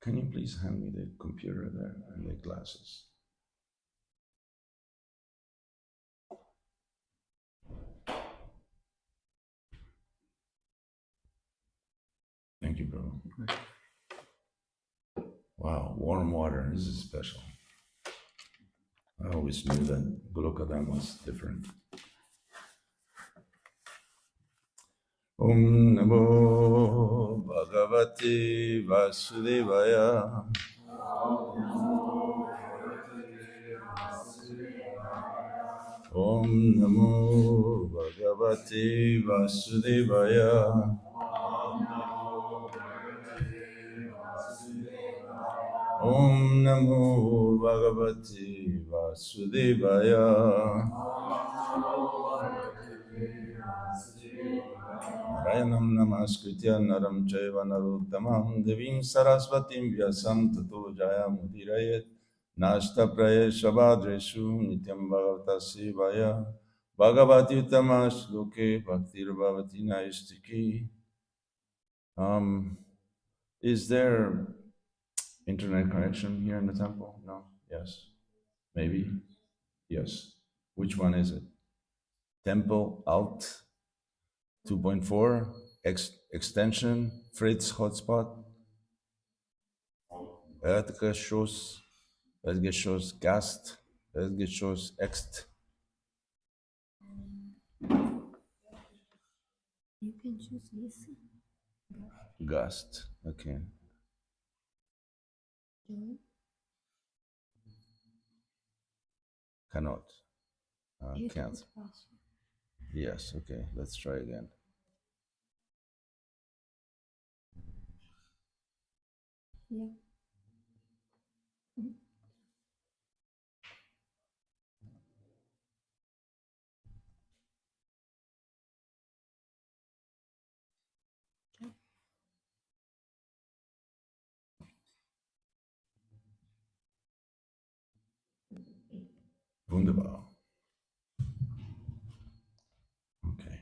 Can you please hand me the computer there and the glasses? Thank you, bro. Wow, warm water. This is special. I always knew that Golokadam was different. Om Namo Bhagavate Vasudevaya. Om Namo Bhagavate Vasudevaya. Om Namo Bhagavate Vasudevaya. Narayanam Namaskritya Naram Chaiva Narottamam Devim Saraswatim Vyasam Tato Jayamudirayet Nashta Prayesha Bhadreshu Nityam Bhagavata Sevaya Bhagavati Uttama Shloke Bhaktir Bhavati Naistiki. Is there internet connection here in the temple? No? Yes? Maybe? Yes. Which one is it? Temple Alt 2.4 extension Fritz hotspot Erdgeschoss Gast Erdgeschoss Ext. You can choose this. Gast. Okay. Cannot. Can't. Yes. Okay. Let's try again. Yeah. Wunderbar. Okay.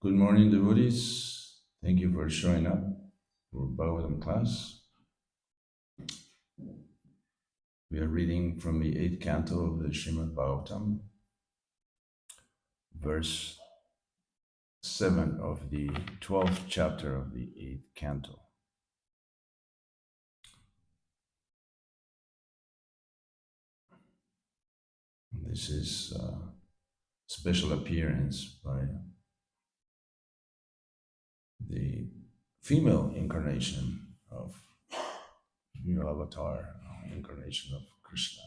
Good morning, devotees. Thank you for showing up for Bhagavatam class. We are reading from the 8th canto of the Srimad Bhagavatam, verse 7 of the 12th chapter of the 8th canto. This is a special appearance by the female incarnation of female avatar, incarnation of Krishna.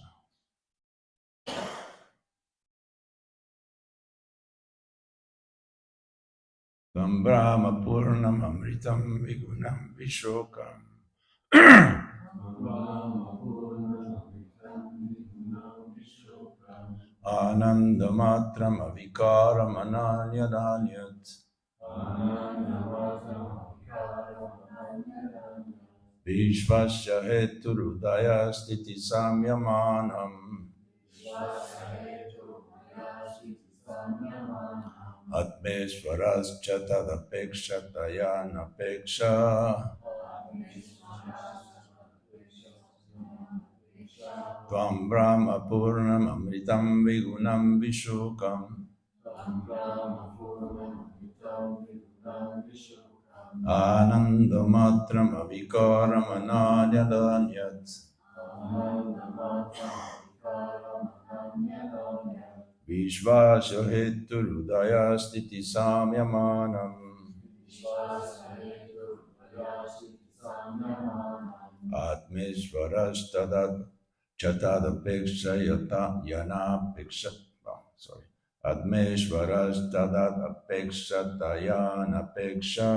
Tam Brahma Purnam Amritam Vigunam Vishokam Anandamatram Avikaram Ananyadanyat Vishvasya Heturudaya Stiti Samyamanam Atmeshvaras Chatadapekshatayanapeksha Tvam Brahma Purnam Amritam Vigunam Vishukam Anandamatram Avikaram Ananyadanyat Vishvasya Heturudaya Stiti Samyamanam Atmeshvarastadat Chatadapekshayata Yana Pekshat. Sorry. Atmeshvarastadat Apekshatayan Apeksha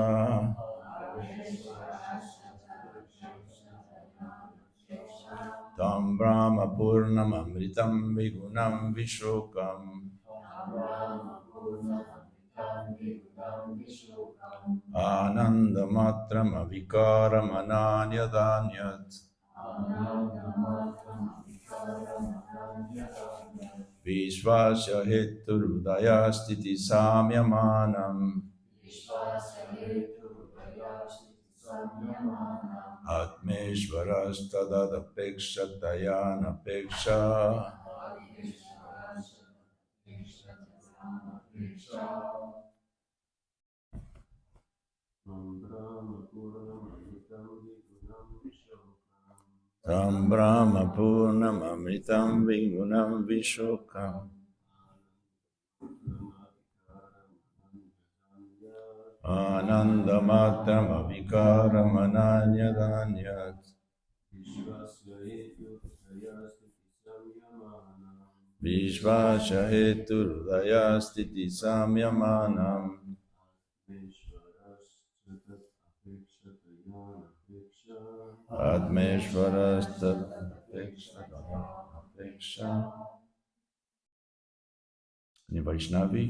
Tam Brahma Purnam Amritam Vigunam Vishokam Anandamatram Avikaram Ananyadanyat Vishvasya heturudaya stiti samyamanam Atmeshvaras tadadapekshatayanapeksha Tam Brahma Purnam Amritam Vigunam Vishokam Anandamatram Avikaram Ananyadanyat Vishvasya Heturudaya Stiti Samyamanam Atmeshvaras Tadapeksha. Any Vaishnavi?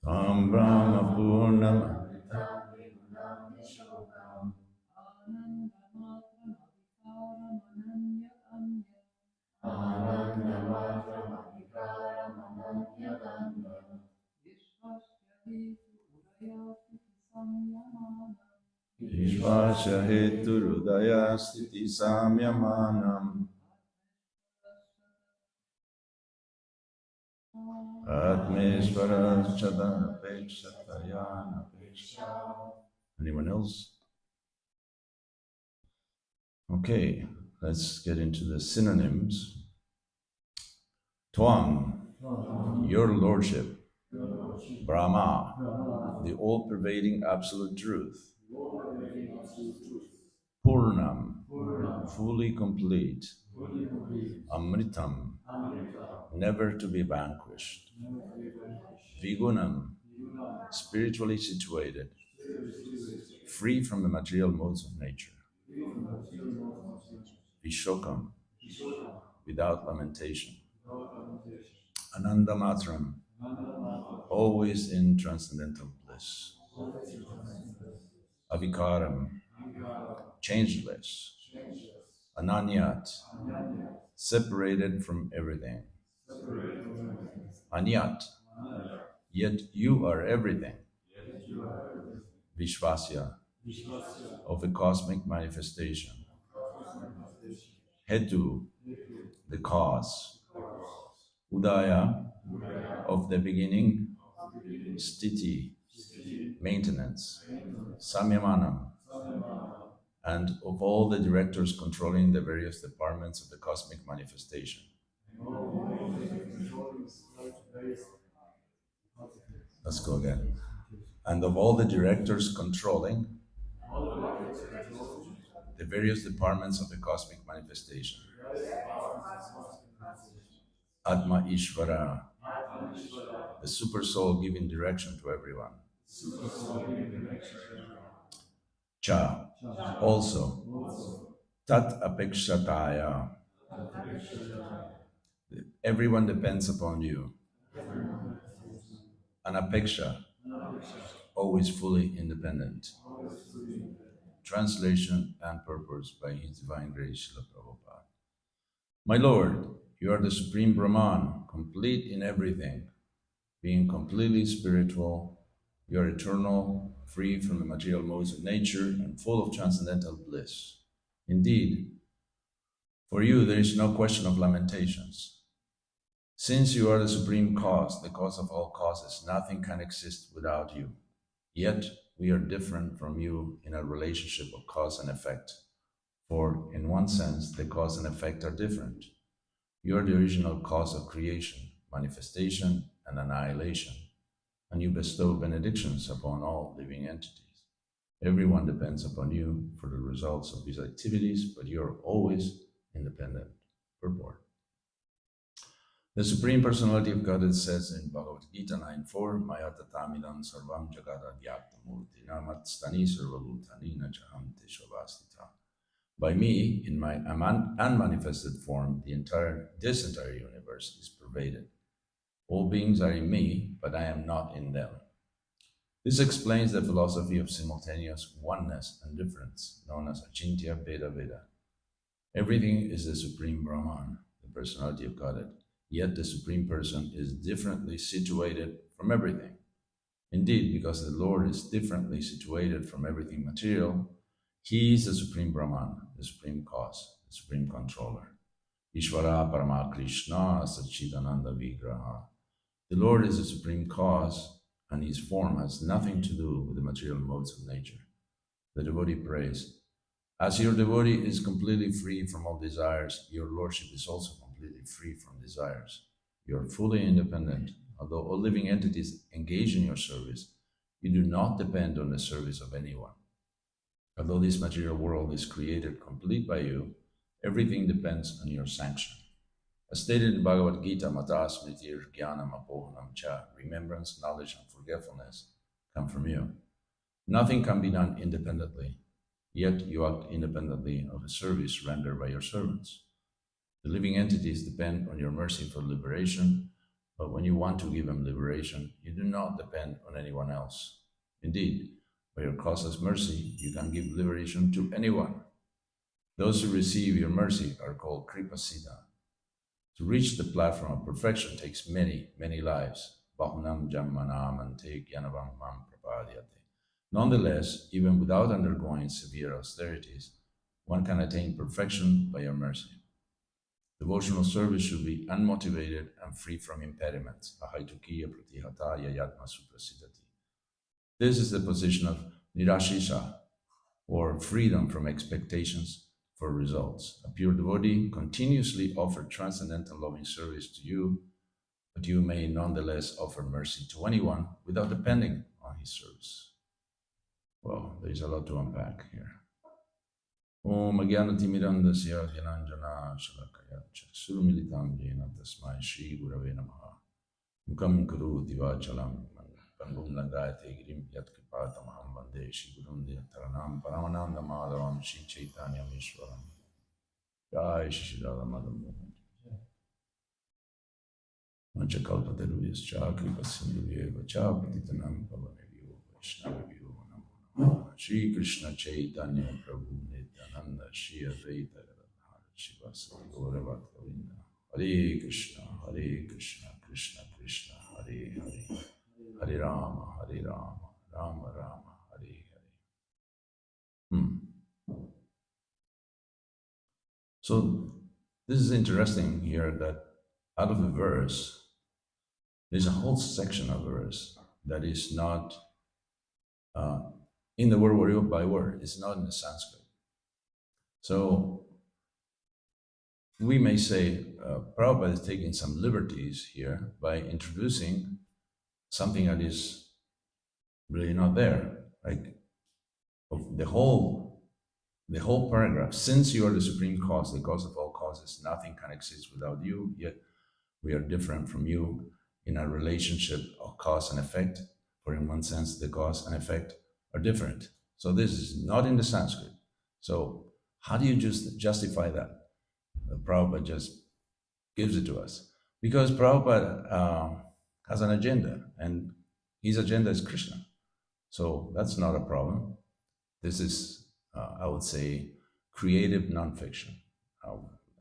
Tam Brahma Purnam Vishvasya Heturudaya Stiti Samyamanam Atmeshvaras Chadanapekshatayanapeksha. Anyone else? Okay, let's get into the synonyms. Twam, your lordship. Brahma, the all-pervading absolute truth. Purnam, fully complete. Amritam, never to be vanquished. Vigunam, spiritually situated, free from the material modes of nature. Vishokam, without lamentation. Anandamatram, always in transcendental bliss. Avikaram, changeless. Ananyat, separated from everything. Anyat, yet you are everything. Vishvasya, of a cosmic manifestation. Hetu, the cause. Udaya, of the beginning. Stiti, maintenance. Samyamanam, and of all the directors controlling the various departments of the cosmic manifestation. Let's go again. And of all the directors controlling the various departments of the cosmic manifestation. Atma Ishvara, the super soul giving direction to everyone. Cha, also. Tat apekshataya, everyone depends upon you. Anapeksha, always fully independent. Translation and purpose by His Divine Grace, Srila Prabhupada. My Lord, you are the Supreme Brahman, complete in everything. Being completely spiritual, you are eternal, free from the material modes of nature, and full of transcendental bliss. Indeed, for you there is no question of lamentations. Since you are the supreme cause, the cause of all causes, nothing can exist without you. Yet we are different from you in a relationship of cause and effect. For in one sense, the cause and effect are different. You are the original cause of creation, manifestation, and annihilation, and you bestow benedictions upon all living entities. Everyone depends upon you for the results of these activities, but you are always independent. Purport. The Supreme Personality of Godhead says in Bhagavad Gita 9.4, Maya tatamidam sarvam jagada gyaktamurti namatstani sarvabhutani nachaham teshvavastita. By me, in my unmanifested form, this entire universe is pervaded. All beings are in me, but I am not in them. This explains the philosophy of simultaneous oneness and difference, known as Achintya Veda Veda. Everything is the Supreme Brahman, the personality of Godhead, yet the Supreme Person is differently situated from everything. Indeed, because the Lord is differently situated from everything material, He is the Supreme Brahman, the Supreme Cause, the Supreme Controller. Ishvara Parama Krishna Satchitananda Vigraha. The Lord is the Supreme Cause, and His form has nothing to do with the material modes of nature. The devotee prays, as your devotee is completely free from all desires, your Lordship is also completely free from desires. You are fully independent. Although all living entities engage in your service, you do not depend on the service of anyone. Although this material world is created complete by you, everything depends on your sanction. As stated in Bhagavad Gita, Mata Smritir Jnanam Apohanam Cha, remembrance, knowledge, and forgetfulness come from you. Nothing can be done independently, yet you act independently of the service rendered by your servants. The living entities depend on your mercy for liberation, but when you want to give them liberation, you do not depend on anyone else. Indeed, by your causeless mercy, you can give liberation to anyone. Those who receive your mercy are called Kripasiddha. To reach the platform of perfection takes many, many lives. Bahunam Jammanam Ante Gyanavam Mam Prapadyate. Nonetheless, even without undergoing severe austerities, one can attain perfection by your mercy. Devotional service should be unmotivated and free from impediments. Ahaitukiya pratihataya yatma suprasiddhati. This is the position of nirashisha, or freedom from expectations for results. A pure devotee continuously offers transcendental loving service to you, but you may nonetheless offer mercy to anyone without depending on his service. Well, there's a lot to unpack here. Om Agyanatimirandasya Gyananjana Shalakaya Surmilitam Jena Tasmai Shri Gurave Namaha Mukam Kuru Divachalam Pangum Langayate Grim Yatkripatamaham Vande Shri Gurundi Taranam Paramananda Madhavam Shri Chaitanya Mishwaram Jai Shri Radha Madham Manchakalpataruyascha Kripasindhuyeva Cha Patitanam Pavanevyo Vaishnavyo Namo Shri Krishna Chaitanya Prabhu Nityananda Shri Advaita Gadadhara Shivasati Gaura Bhaktavinda Hare Krishna Krishna Krishna Hare Hare Hare Rama Rama Rama Hare Hare. So this is interesting here that out of the verse, there's a whole section of verse that is not in the word by word. It's not in the Sanskrit. So we may say Prabhupada is taking some liberties here by introducing something that is really not there. Like the whole paragraph, since you are the supreme cause, the cause of all causes, nothing can exist without you, yet we are different from you in our relationship of cause and effect, for in one sense the cause and effect are different. So this is not in the Sanskrit. So how do you just justify that? Prabhupada just gives it to us. Because Prabhupada has an agenda, and his agenda is Krishna. So that's not a problem. This is, I would say, creative nonfiction.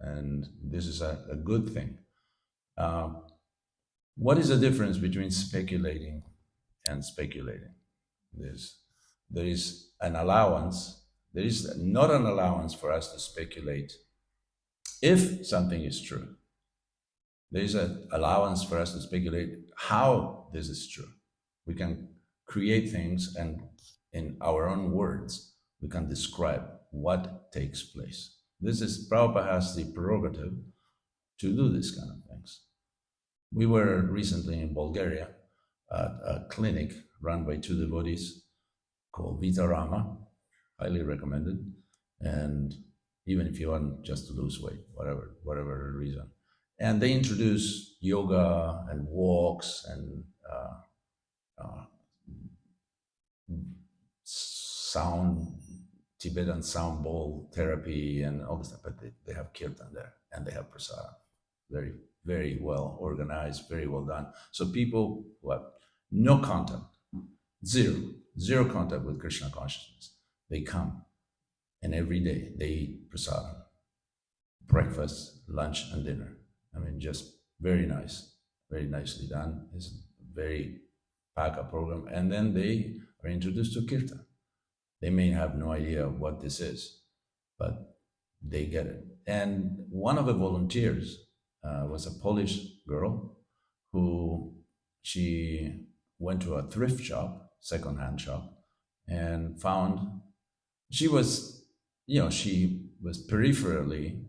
And this is a good thing. What is the difference between speculating and speculating? There is an allowance. There is not an allowance for us to speculate if something is true. There is an allowance for us to speculate how this is true. We can create things, and in our own words, we can describe what takes place. Prabhupada has the prerogative to do this kind of things. We were recently in Bulgaria at a clinic run by two devotees called Vita Rama, highly recommended. And even if you want just to lose weight, whatever reason. And they introduce yoga and walks and Tibetan sound bowl therapy and all this stuff, but they have kirtan there and they have prasad. Very, very well organized, very well done. So people who have no contact, zero contact with Krishna consciousness. They come, and every day they eat prasadam, breakfast, lunch, and dinner. I mean, just very nice, very nicely done. It's a very packed program. And then they are introduced to kirtan. They may have no idea what this is, but they get it. And one of the volunteers was a Polish girl who she went to a thrift shop, secondhand shop, and found she was, she was peripherally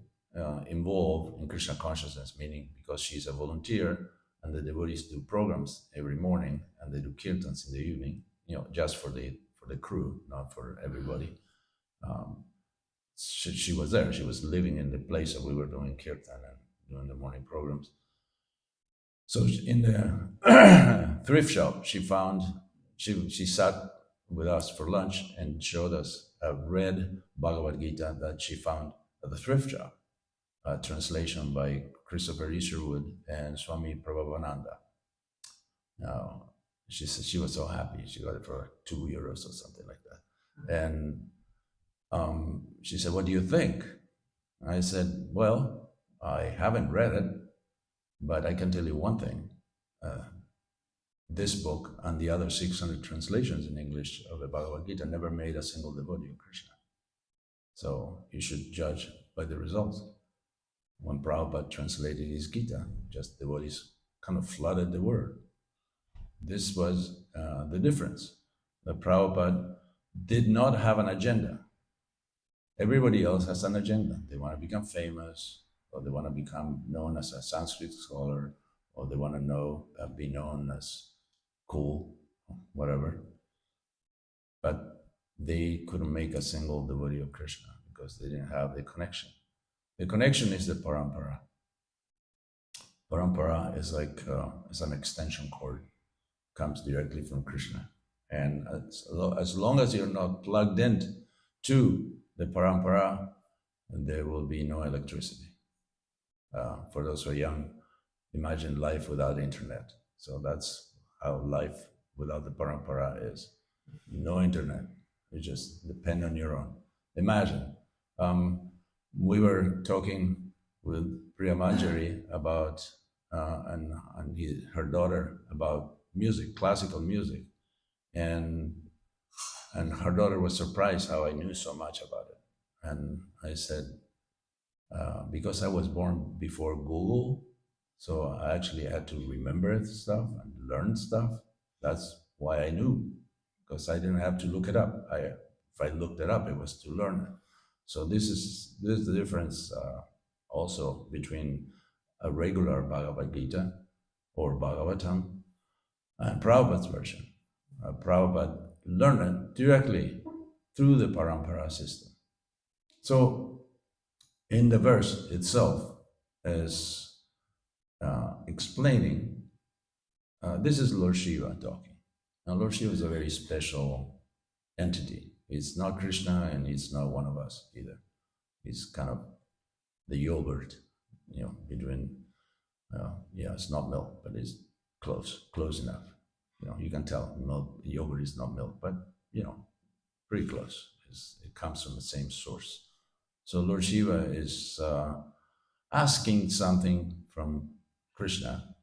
involved in Krishna consciousness, meaning because she's a volunteer and the devotees do programs every morning and they do kirtans in the evening, just for the crew, not for everybody. She was there. She was living in the place that we were doing kirtan and doing the morning programs. So in the thrift shop, she sat with us for lunch and showed us a red Bhagavad Gita that she found at the thrift shop, a translation by Christopher Isherwood and Swami Prabhavananda. Now, she said she was so happy. She got it for €2 or something like that. And she said, "What do you think?" I said, "Well, I haven't read it, but I can tell you one thing. This book and the other 600 translations in English of the Bhagavad Gita never made a single devotee of Krishna. So you should judge by the results." When Prabhupada translated his Gita, just devotees kind of flooded the word. This was the difference. The Prabhupada did not have an agenda. Everybody else has an agenda. They want to become famous, or they want to become known as a Sanskrit scholar, or they want to be known as cool, whatever. But they couldn't make a single devotee of Krishna because they didn't have the connection. The connection is the parampara. Parampara is like it's an extension cord, comes directly from Krishna. And as long as you're not plugged in to the parampara, there will be no electricity. For those who are young, imagine life without internet. So that's how life without the parampara is. No internet. You just depend on your own. Imagine. We were talking with Priya Manjari about, and her daughter about music, classical music. And her daughter was surprised how I knew so much about it. And I said, because I was born before Google, so I actually had to remember stuff and learn stuff. That's why I knew, because I didn't have to look it up. If I looked it up, it was to learn it. So this is the difference also between a regular Bhagavad Gita or Bhagavatam and Prabhupada's version. Prabhupada learned it directly through the parampara system. So in the verse itself is explaining, this is Lord Shiva talking. Now Lord Shiva is a very special entity. It's not Krishna and it's not one of us either. He's kind of the yogurt, between, it's not milk, but it's close enough. You can tell milk, yogurt is not milk, but, pretty close. It comes from the same source. So Lord Shiva is asking something from Krishna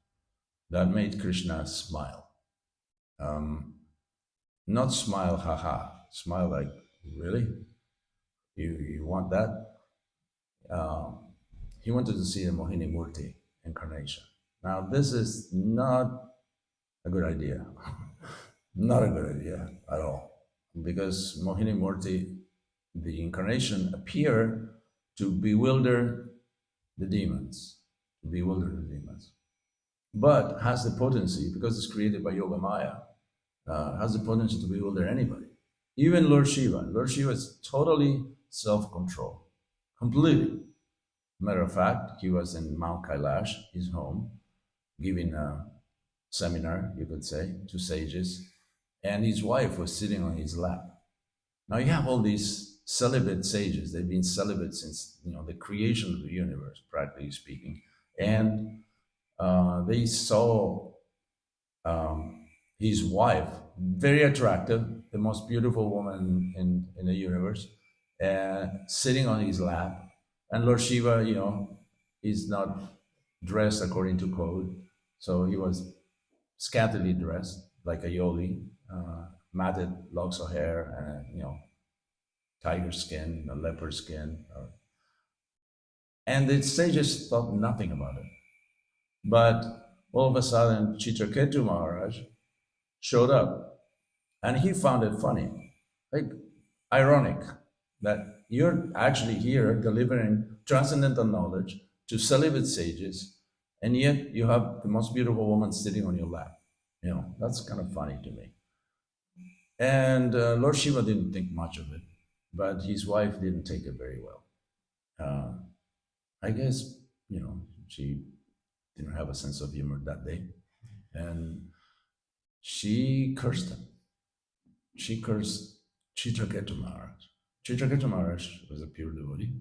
that made Krishna smile. Not smile, haha. Smile like, really? You want that? He wanted to see the Mohini Murti incarnation. Now, this is not a good idea. Not a good idea at all. Because Mohini Murti, the incarnation, appear to bewilder the demons. But has the potency, because it's created by Yoga Maya, has the potency to bewilder anybody. Even Lord Shiva. Lord Shiva is totally self-controlled, completely. Matter of fact, he was in Mount Kailash, his home, giving a seminar, you could say, to sages, and his wife was sitting on his lap. Now you have all these celibate sages. They've been celibate since the creation of the universe, practically speaking, and they saw his wife, very attractive, the most beautiful woman in the universe, sitting on his lap. And Lord Shiva, is not dressed according to code. So he was scantily dressed like a yogi, matted locks of hair, and tiger skin, a leopard skin. And the sages thought nothing about it. But all of a sudden, Chitraketu Maharaj showed up, and he found it funny, like ironic, that you're actually here delivering transcendental knowledge to celibate sages, and yet you have the most beautiful woman sitting on your lap. That's kind of funny to me. And Lord Shiva didn't think much of it, but his wife didn't take it very well. Uh, I guess, she didn't have a sense of humor that day. And she cursed him. She cursed Chitraketu Maharaj. Chitraketu Maharaj was a pure devotee.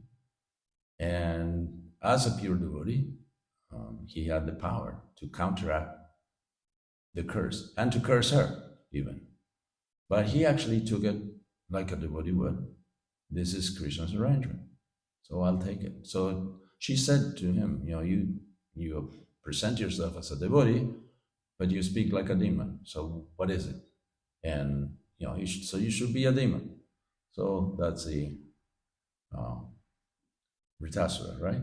And as a pure devotee, he had the power to counteract the curse and to curse her even. But he actually took it like a devotee would. This is Krishna's arrangement, so I'll take it. So she said to him, you present yourself as a devotee, but you speak like a demon. So what is it? And you should be a demon. So that's the Vritasura, right?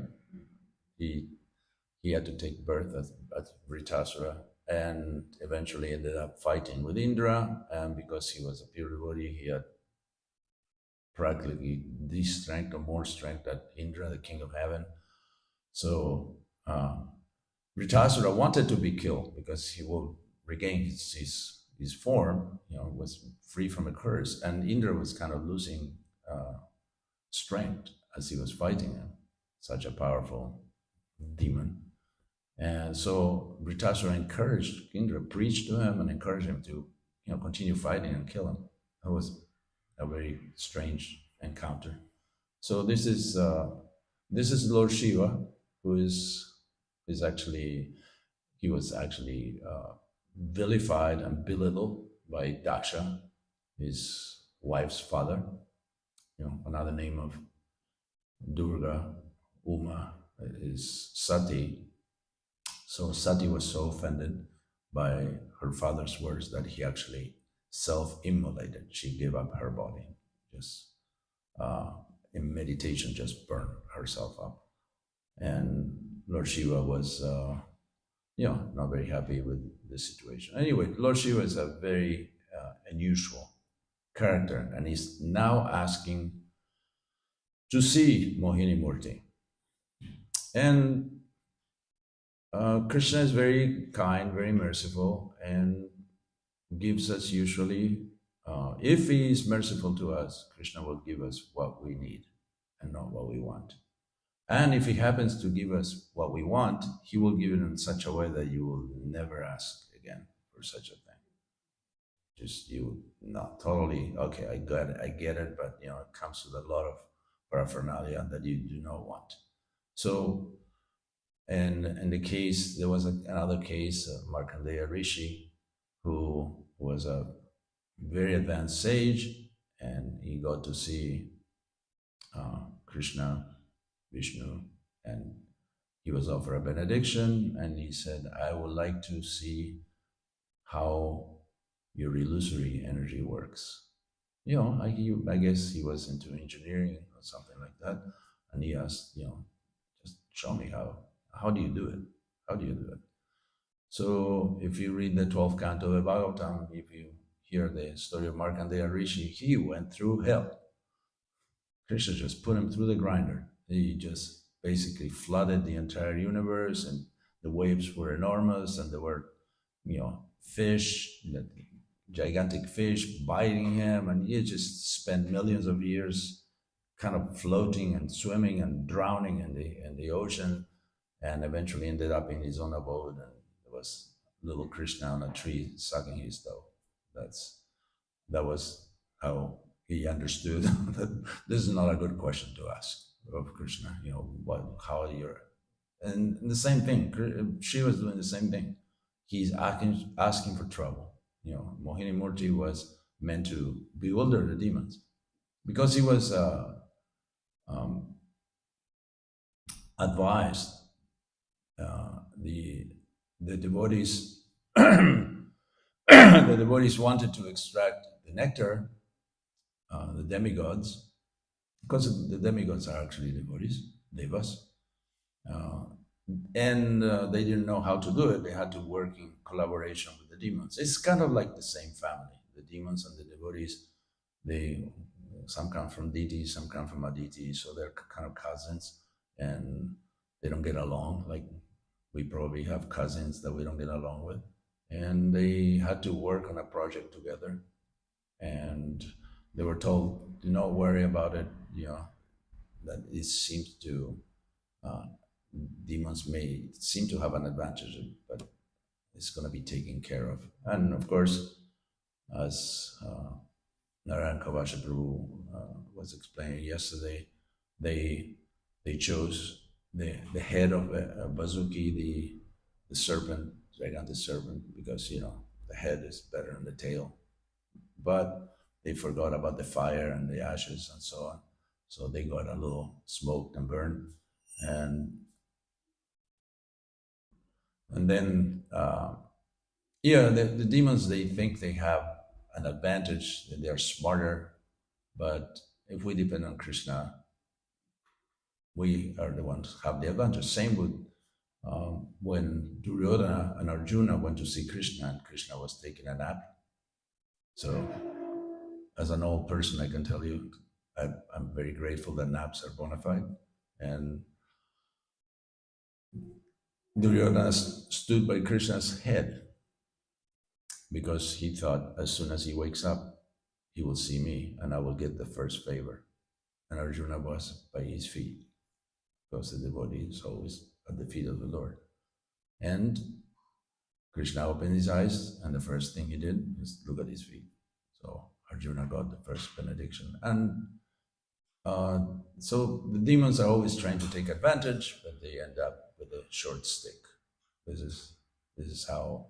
He had to take birth as Vritasura, and eventually ended up fighting with Indra. And because he was a pure devotee, he had practically the strength or more strength than Indra, the king of heaven. So Vritasura wanted to be killed because he will regain his form, was free from a curse. And Indra was kind of losing strength as he was fighting him, such a powerful demon. And so Vritasura encouraged Indra, preached to him and encouraged him to continue fighting and kill him. That was a very strange encounter. So this is Lord Shiva, who is actually, he was actually vilified and belittled by Daksha, his wife's father. Another name of Durga, Uma, is Sati. So Sati was so offended by her father's words that he actually self-immolated. She gave up her body, just in meditation, just burned herself up. And Lord Shiva was, not very happy with this situation. Anyway, Lord Shiva is a very unusual character, and he's now asking to see Mohini Murti. And Krishna is very kind, very merciful, and gives us usually, if he is merciful to us, Krishna will give us what we need and not what we want. And if he happens to give us what we want, he will give it in such a way that you will never ask again for such a thing. Just you not totally, okay, I get it, but it comes with a lot of paraphernalia that you do not want. So, and in the case, there was another case, Markandeya Rishi, who was a very advanced sage, and he got to see Krishna, Vishnu, and he was offered a benediction, and he said, I would like to see how your illusory energy works. I guess he was into engineering or something like that, and he asked, just show me how do you do it? How do you do it? So if you read the 12th canto of Bhagavatam, if you hear the story of Markandeya Rishi, he went through hell. Krishna just put him through the grinder. He just basically flooded the entire universe, and the waves were enormous, and there were, fish, gigantic fish biting him, and he just spent millions of years kind of floating and swimming and drowning in the ocean, and eventually ended up in his own abode, and there was little Krishna on a tree sucking his toe. That was how he understood that this is not a good question to ask of Krishna. How you're, and the same thing. She was doing the same thing. He's asking for trouble. Mohini Murti was meant to bewilder the demons because he was um, advised the devotees the devotees wanted to extract the nectar, the demigods, because the demigods are actually devotees, devas, uh, and they didn't know how to do it. They had to work in collaboration with the demons. It's kind of like the same family. The demons and the devotees, they some come from deities, some come from aditi, so they're kind of cousins, and they don't get along. Like we probably have cousins that we don't get along with, and they had to work on a project together, and they were told, "Do not worry about it. That it seems to uh, demons may seem to have an advantage, but it's going to be taken care of." And of course, as Narayan Kavasha Prabhu was explaining yesterday, they chose the head of Bazuki, the serpent, gigantic serpent, because the head is better than the tail. But they forgot about the fire and the ashes and so on. So they got a little smoked and burned, and then the demons, they think they have an advantage, that they're smarter, but if we depend on Krishna, we are the ones who have the advantage. Same with when Duryodhana and Arjuna went to see Krishna, and Krishna was taking a nap. So as an old person, I can tell you, I'm very grateful that naps are bona fide. And Duryodhana stood by Krishna's head because he thought, as soon as he wakes up, he will see me and I will get the first favor. And Arjuna was by his feet, because the devotee is always at the feet of the Lord. And Krishna opened his eyes, and the first thing he did is look at his feet. So Arjuna got the first benediction. And so the demons are always trying to take advantage, but they end up with a short stick. This is how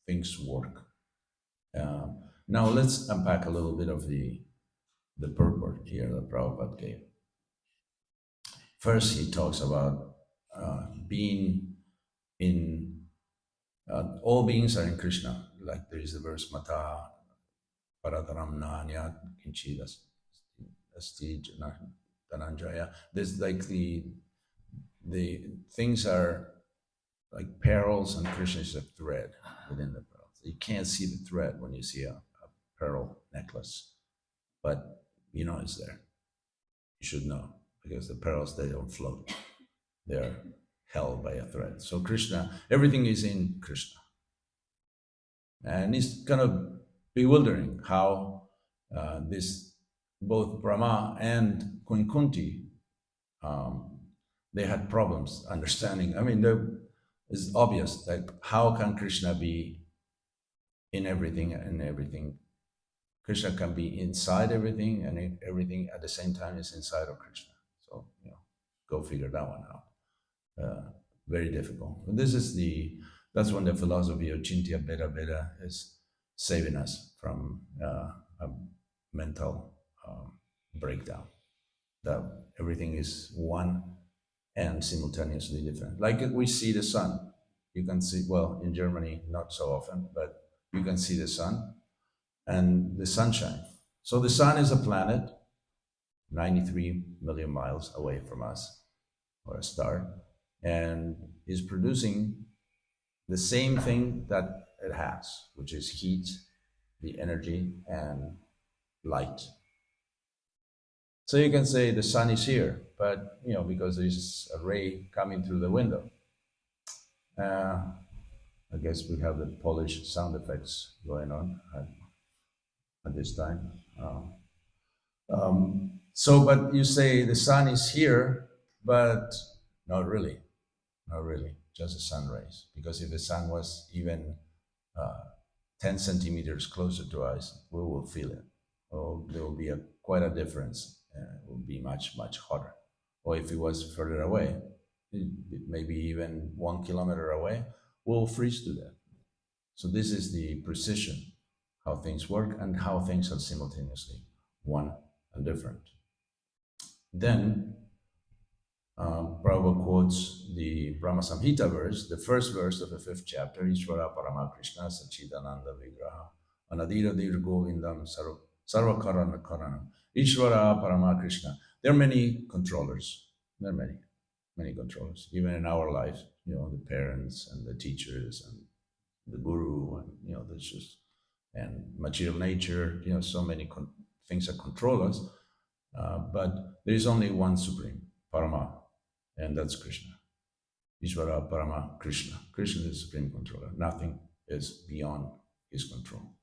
things work. Now let's unpack a little bit of the purport here that Prabhupada gave. First, he talks about being in, all beings are in Krishna. Like there is the verse, Mata Parataram Nanya Kinchidas Asti Dhananjaya. There's like the things are like pearls, and Krishna is a thread within the pearls. You can't see the thread when you see a pearl necklace, but it's there. You should know, because the pearls, they don't float. They're held by a thread. So Krishna, everything is in Krishna. And it's kind of bewildering how this, both Brahma and Queen Kunti, they had problems understanding. I mean, it's obvious that how can Krishna be in everything and everything? Krishna can be inside everything, and everything at the same time is inside of Krishna. So, go figure that one out. Very difficult. But that's when the philosophy of Chintya Beda Beda is saving us from a mental breakdown. That everything is one and simultaneously different. Like we see the sun. You can see, well, in Germany, not so often, but you can see the sun and the sunshine. So the sun is a planet 93 million miles away from us, or a star, and is producing the same thing that it has, which is heat, the energy, and light. So you can say the sun is here, but because there's a ray coming through the window. I guess we have the Polish sound effects going on at this time. But you say the sun is here, but not really, just the sun rays. Because if the sun was even 10 centimeters closer to us, we will feel it. Or there will be quite a difference. It will be much, much hotter. Or if it was further away, maybe even 1 kilometer away, we'll freeze to death. So this is the precision how things work and how things are simultaneously one and different. Then Prabhupada quotes the Brahma Samhita verse, the first verse of the 5th chapter, Ishvara Paramakrishna Sachidananda Vigraha Anadira Dir Govindam Sarvakarana Karanam. Ishvara Paramakrishna. There are many controllers. There are many controllers, even in our life, the parents and the teachers and the guru, and there's just, and material nature, so many things that control us, but there is only one supreme, Parama, and that's Krishna. Ishvara Parama Krishna. Krishna is the supreme controller. Nothing is beyond his control.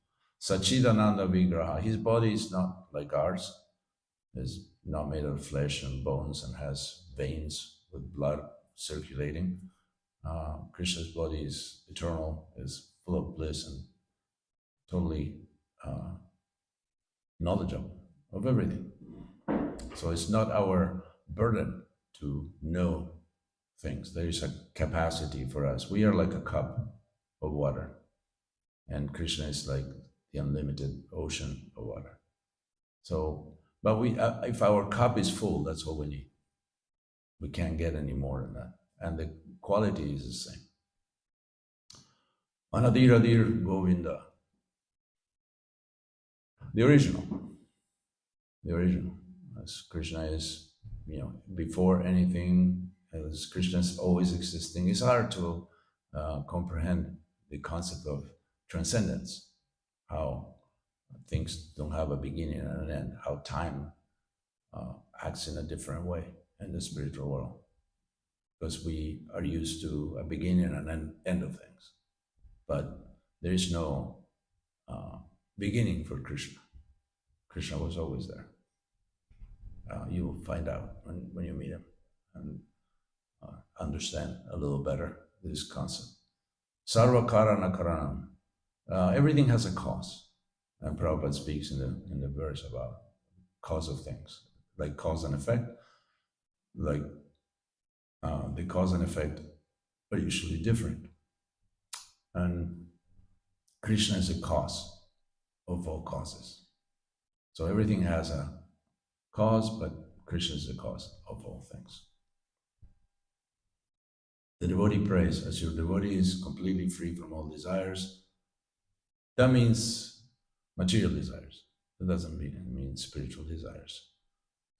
Sachidananda Vigraha. His body is not like ours. It's not made of flesh and bones and has veins with blood circulating. Krishna's body is eternal, is full of bliss and totally knowledgeable of everything. So it's not our burden to know things. There is a capacity for us. We are like a cup of water, and Krishna is like the unlimited ocean of water. So, but if our cup is full, that's all we need. We can't get any more than that. And the quality is the same. Anadiradir Govinda. The original. As Krishna is, before anything, as Krishna is always existing. It's hard to comprehend the concept of transcendence, how things don't have a beginning and an end, how time acts in a different way in the spiritual world, because we are used to a beginning and an end of things. But there is no beginning for Krishna. Krishna was always there. You will find out when you meet him and understand a little better this concept. Sarva karana karanam. Everything has a cause. And Prabhupada speaks in the verse about cause of things, like cause and effect. Like the cause and effect are usually different. And Krishna is a cause of all causes. So everything has a cause, but Krishna is the cause of all things. The devotee prays, as your devotee is completely free from all desires. That means material desires. That doesn't mean spiritual desires.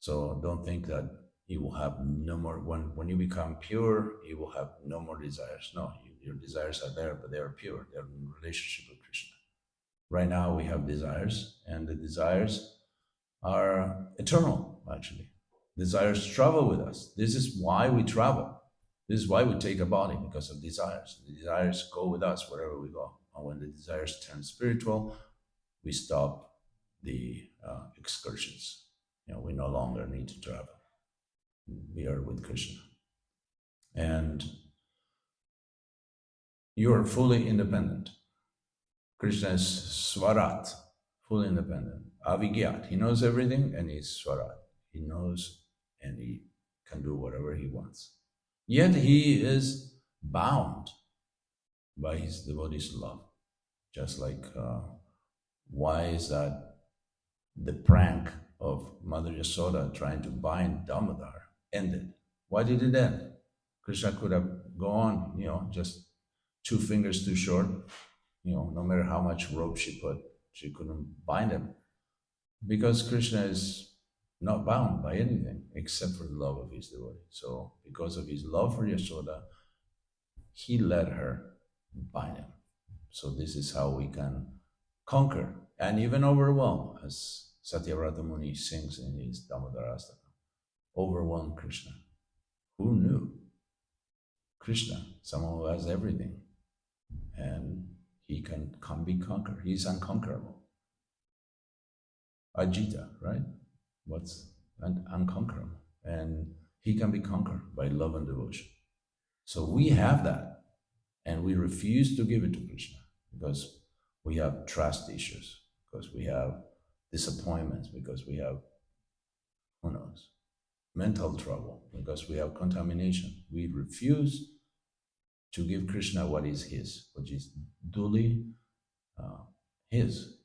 So don't think that you will have no more, when you become pure, you will have no more desires. No, your desires are there, but they are pure. They're in relationship with Krishna. Right now we have desires, and the desires are eternal, actually. Desires travel with us. This is why we travel. This is why we take a body, because of desires. The desires go with us wherever we go. And when the desires turn spiritual, we stop the excursions. We no longer need to travel. We are with Krishna. And you are fully independent. Krishna is Swarat, fully independent. Avigyat, he knows everything, and he's Swarat. He knows and he can do whatever he wants. Yet he is bound by his devotee's love. Just like, why is that the prank of Mother Yasoda trying to bind Damodar ended? Why did it end? Krishna could have gone on, just 2 fingers too short. No matter how much rope she put, she couldn't bind him. Because Krishna is not bound by anything except for the love of his devotee. So because of his love for Yashoda, he let her bind him. So this is how we can conquer and even overwhelm, as Satyavrata Muni sings in his Damodarastaka. Overwhelm Krishna. Who knew? Krishna, someone who has everything, and he can be conquered. He's unconquerable. Ajita, right? What's unconquerable? And he can be conquered by love and devotion. So we have that, and we refuse to give it to Krishna because we have trust issues, because we have disappointments, because we have, who knows, mental trouble, because we have contamination. We refuse to give Krishna what is his, which is duly his.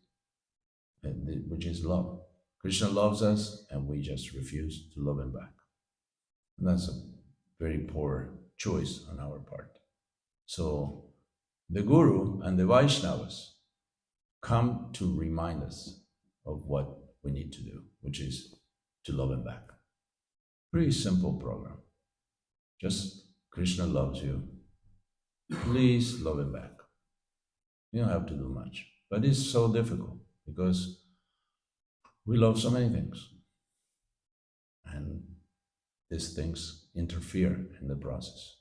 which is love. Krishna loves us and we just refuse to love him back. And that's a very poor choice on our part. So the Guru and the Vaishnavas come to remind us of what we need to do, which is to love him back. Pretty simple program. Just Krishna loves you. Please love him back. You don't have to do much. But it's so difficult because we love so many things. And these things interfere in the process.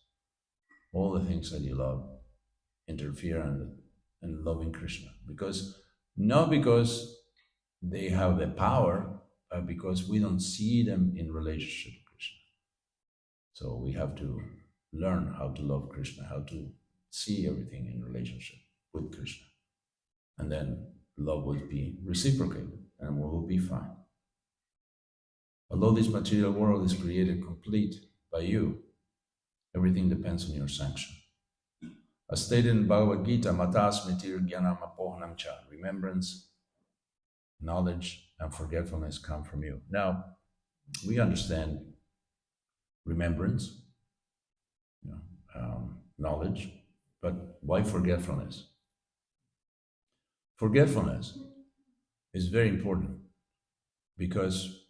All the things that you love interfere in loving Krishna. Not because they have the power, but because we don't see them in relationship to Krishna. So we have to learn how to love Krishna, how to see everything in relationship with Krishna. And then love will be reciprocated and we will be fine. Although this material world is created complete by you, everything depends on your sanction. As stated in Bhagavad Gita, Matasmitir Jnanam Apohanam Cha, remembrance, knowledge, and forgetfulness come from you. Now, we understand remembrance, knowledge, but why forgetfulness? Forgetfulness is very important because,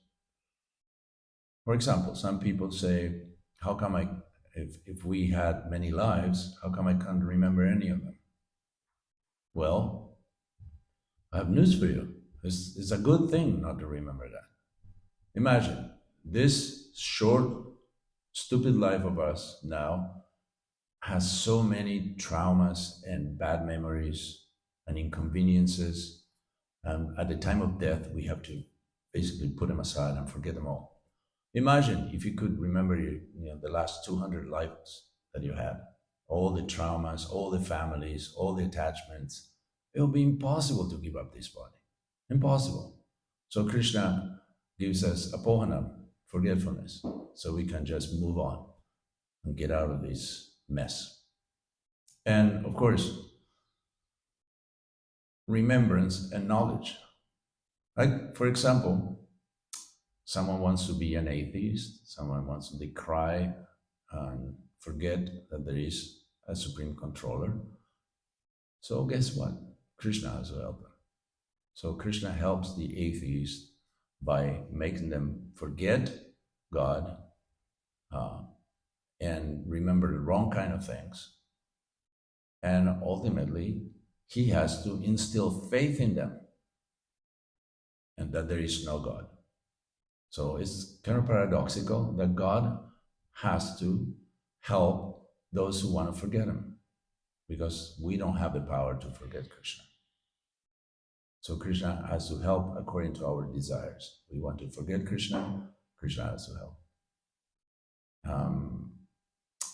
for example, some people say, how come if we had many lives, how come I can't remember any of them? Well, I have news for you. It's a good thing not to remember that. Imagine this short, stupid life of us now has so many traumas and bad memories and inconveniences. And at the time of death, we have to basically put them aside and forget them all. Imagine if you could remember the last 200 lives that you had, all the traumas, all the families, all the attachments. It will be impossible to give up this body. Impossible. So Krishna gives us apohanam, forgetfulness, so we can just move on and get out of this mess. And of course, remembrance and knowledge. Like, for example, someone wants to be an atheist, someone wants to decry and forget that there is a supreme controller. So guess what? Krishna has to help them. So Krishna helps the atheist by making them forget God and remember the wrong kind of things. And ultimately, he has to instill faith in them and that there is no God. So it's kind of paradoxical that God has to help those who want to forget him because we don't have the power to forget Krishna. So Krishna has to help according to our desires. We want to forget Krishna, Krishna has to help.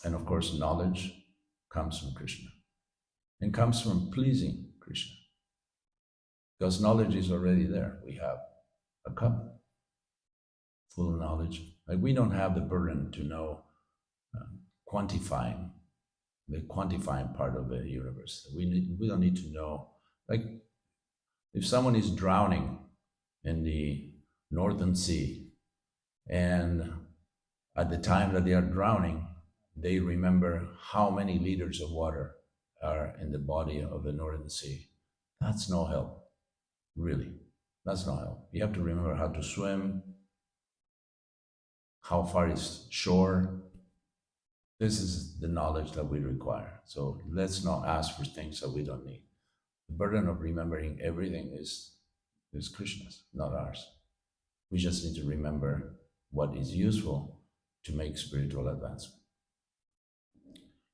And of course, knowledge comes from Krishna and comes from pleasing Krishna. Because knowledge is already there. We have a cup full of knowledge. Like we don't have the burden to know quantifying, the quantifying part of the universe. We don't need to know, like if someone is drowning in the Northern Sea and at the time that they are drowning, they remember how many liters of water are in the body of the Northern Sea. That's no help, really. That's no help. You have to remember how to swim, how far is shore. This is the knowledge that we require. So let's not ask for things that we don't need. The burden of remembering everything is Krishna's, not ours. We just need to remember what is useful to make spiritual advancement.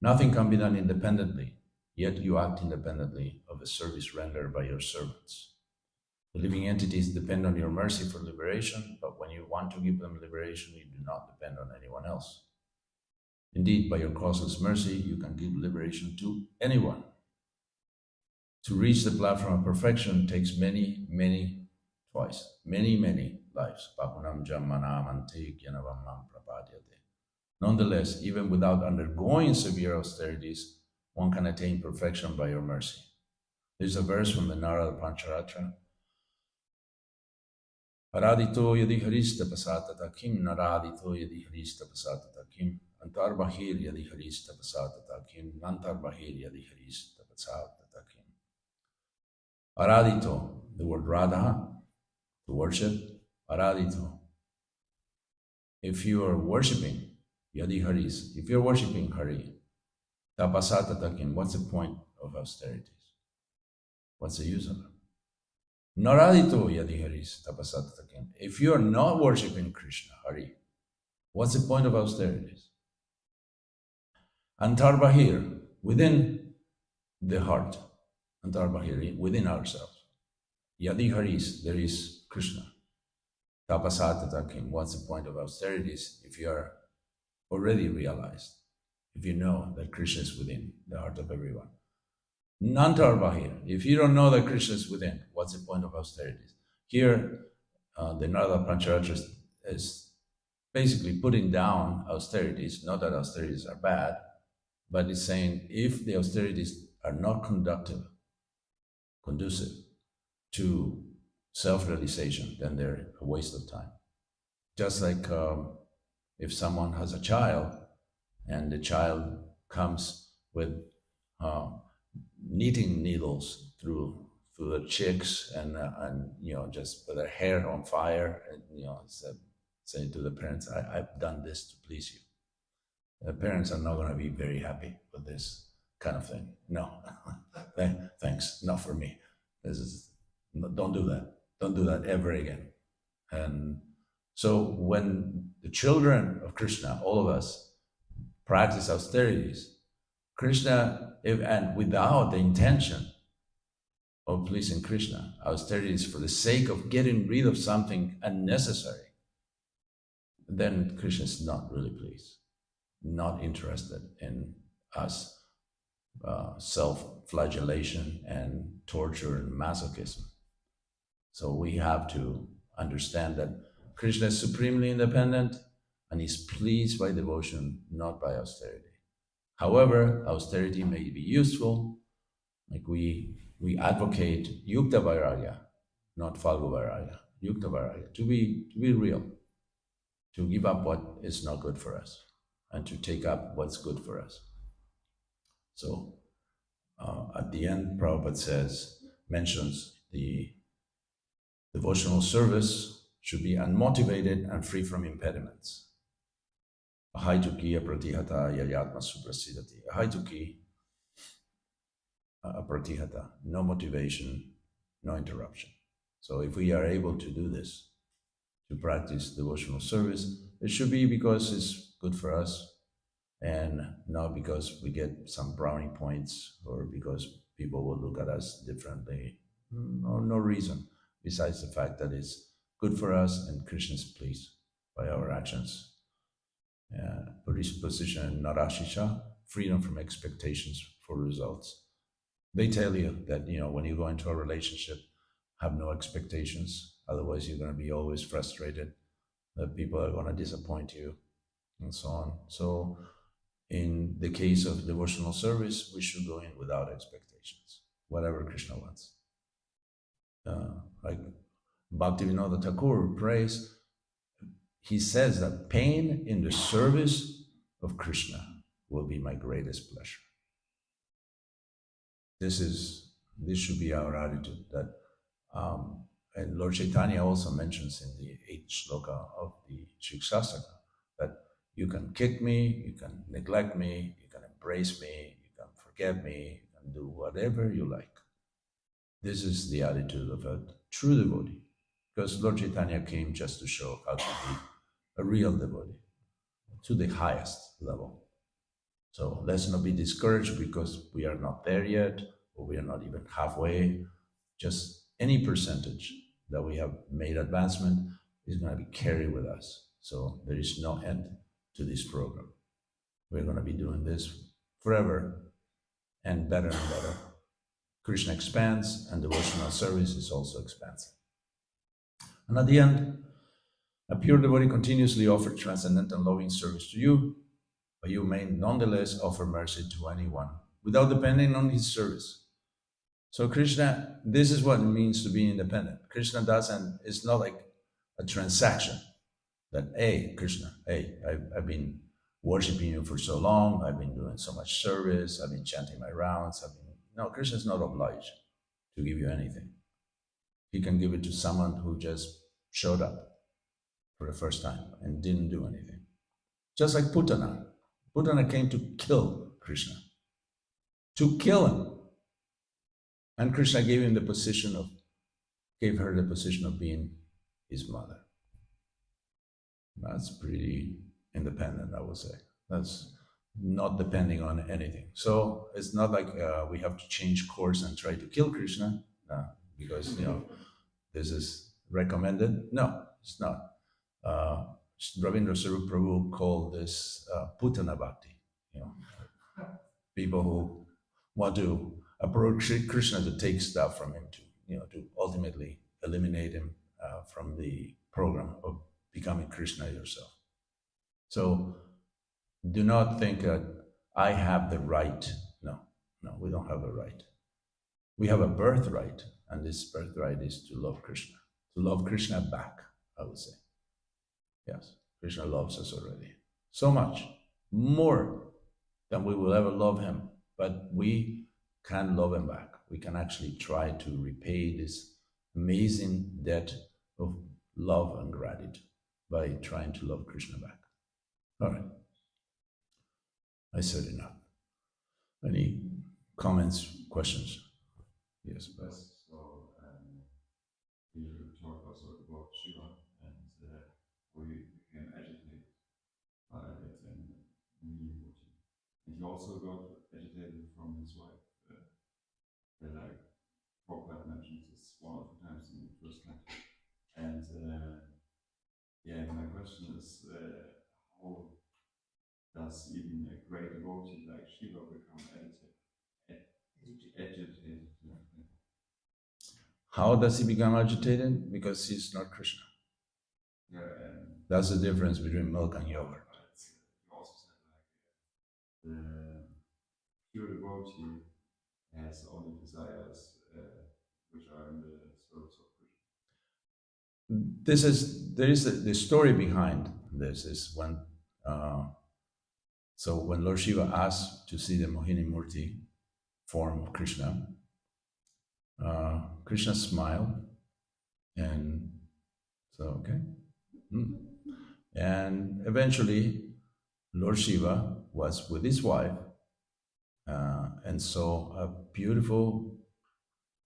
Nothing can be done independently, yet you act independently of the service rendered by your servants. The living entities depend on your mercy for liberation, but when you want to give them liberation, you do not depend on anyone else. Indeed, by your causeless mercy, you can give liberation to anyone. To reach the platform of perfection takes many lives. Nonetheless, even without undergoing severe austerities, one can attain perfection by your mercy. There's a verse from the Narada Pancharatra Aradito yadi harista pasatata kim, naradito yadi harista pasatata kim, antar bahir yadi harista pasatata kim, nantar bahir yadi harista pasatata kim. Aradito, the word Radha, to worship, Aradito. If you are worshipping Yadi Haris, if you're worshipping Hari, Tapasata Takim, what's the point of austerities? What's the use of them? Naradito Yadi Haris, Tapasata Takim. If you are not worshipping Krishna, Hari, what's the point of austerities? Antarbahir, within the heart, Antarbahir, within ourselves. Yadi Haris, there is Krishna. Tapasata Takim, what's the point of austerities if you are already realized, if you know that Krishna is within the heart of everyone? Nantar Bahir, if you don't know that Krishna is within, what's the point of austerities? Here, the Narada Pancharatra is basically putting down austerities, not that austerities are bad, but it's saying if the austerities are not conducive to self-realization, then they're a waste of time. Just like if someone has a child and the child comes with knitting needles through the cheeks and just with their hair on fire, and say to the parents, I've done this to please you. The parents are not going to be very happy with this kind of thing. No, thanks, not for me. Don't do that. Don't do that ever again. And so when the children of Krishna, all of us, practice austerities, Krishna, and without the intention of pleasing Krishna, austerities for the sake of getting rid of something unnecessary, then Krishna is not really pleased, not interested in us self-flagellation and torture and masochism. So we have to understand that Krishna is supremely independent and is pleased by devotion, not by austerity. However, austerity may be useful, like we advocate yukta vairagya, not falgu vairagya, yukta vairagya, to be real, to give up what is not good for us and to take up what's good for us. So at the end, Prabhupada mentions the devotional service should be unmotivated and free from impediments. Ahaituki apratihata yayatma suprasidati. Ahaituki apratihata, no motivation, no interruption. So if we are able to do this, to practice devotional service, it should be because it's good for us and not because we get some brownie points or because people will look at us differently. No reason besides the fact that it's good for us and Krishna is pleased by our actions. Position in Narashisha, freedom from expectations for results. They tell you that when you go into a relationship, have no expectations, otherwise you're going to be always frustrated, that people are going to disappoint you, and so on. So in the case of devotional service, we should go in without expectations, whatever Krishna wants. Like Bhaktivinoda Thakur prays, he says that pain in the service of Krishna will be my greatest pleasure. This should be our attitude. That and Lord Chaitanya also mentions in the 8th shloka of the Shikshasaka that you can kick me, you can neglect me, you can embrace me, you can forget me, you can do whatever you like. This is the attitude of a true devotee, because Lord Chaitanya came just to show how to be a real devotee to the highest level. So let's not be discouraged because we are not there yet, or we are not even halfway. Just any percentage that we have made advancement is going to be carried with us. So there is no end to this program. We're going to be doing this forever and better and better. Krishna expands and devotional service is also expansive. And at the end, a pure devotee continuously offers transcendental loving service to you, but you may nonetheless offer mercy to anyone without depending on his service. So Krishna, this is what it means to be independent. Krishna it's not like a transaction that, hey, Krishna, hey, I've been worshiping you for so long, I've been doing so much service, I've been chanting my rounds, no, Krishna is not obliged to give you anything. He can give it to someone who just showed up for the first time and didn't do anything. Just like Putana. Putana came to kill Krishna. To kill him. And Krishna gave her the position of being his mother. That's pretty independent, I would say. That's not depending on anything. So it's not like we have to change course and try to kill Krishna because this is recommended. No, it's not. Ravindra Sarup Prabhu called this Putana Bhakti. People who want to approach Krishna to take stuff from him, to ultimately eliminate him from the program of becoming Krishna yourself. So do not think that I have the right. No, we don't have a right. We have a birthright, and this birthright is to love Krishna back, I would say. Yes, Krishna loves us already. So much, more than we will ever love him, but we can love him back. We can actually try to repay this amazing debt of love and gratitude by trying to love Krishna back. All right. I said enough. Any comments, questions? Yes, but. So, you talked also about Shiva, and we became agitated by it and Nidhi. And he also got agitated from his wife. Like Prabhupada mentions this one or two times in the first lecture. And my question is, how does even a great devotee like Shiva become agitated? How does he become agitated? Because he's not Krishna. Yeah, that's the difference between milk and yogurt. You also said like the pure devotee has only desires which are in the service of Krishna. The story behind this is when Lord Shiva asked to see the Mohini Murti form of Krishna, Krishna smiled and so okay. And eventually Lord Shiva was with his wife and saw a beautiful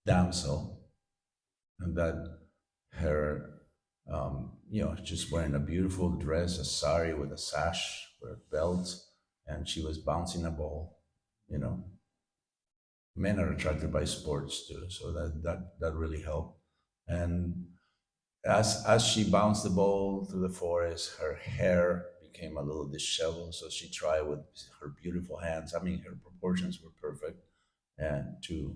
damsel, and that her just wearing a beautiful dress, a sari with a sash, with a belt, and she was bouncing a ball. Men are attracted by sports too, so that really helped. And as she bounced the ball through the forest, her hair became a little disheveled, so she tried with her beautiful hands. I mean, her proportions were perfect, and to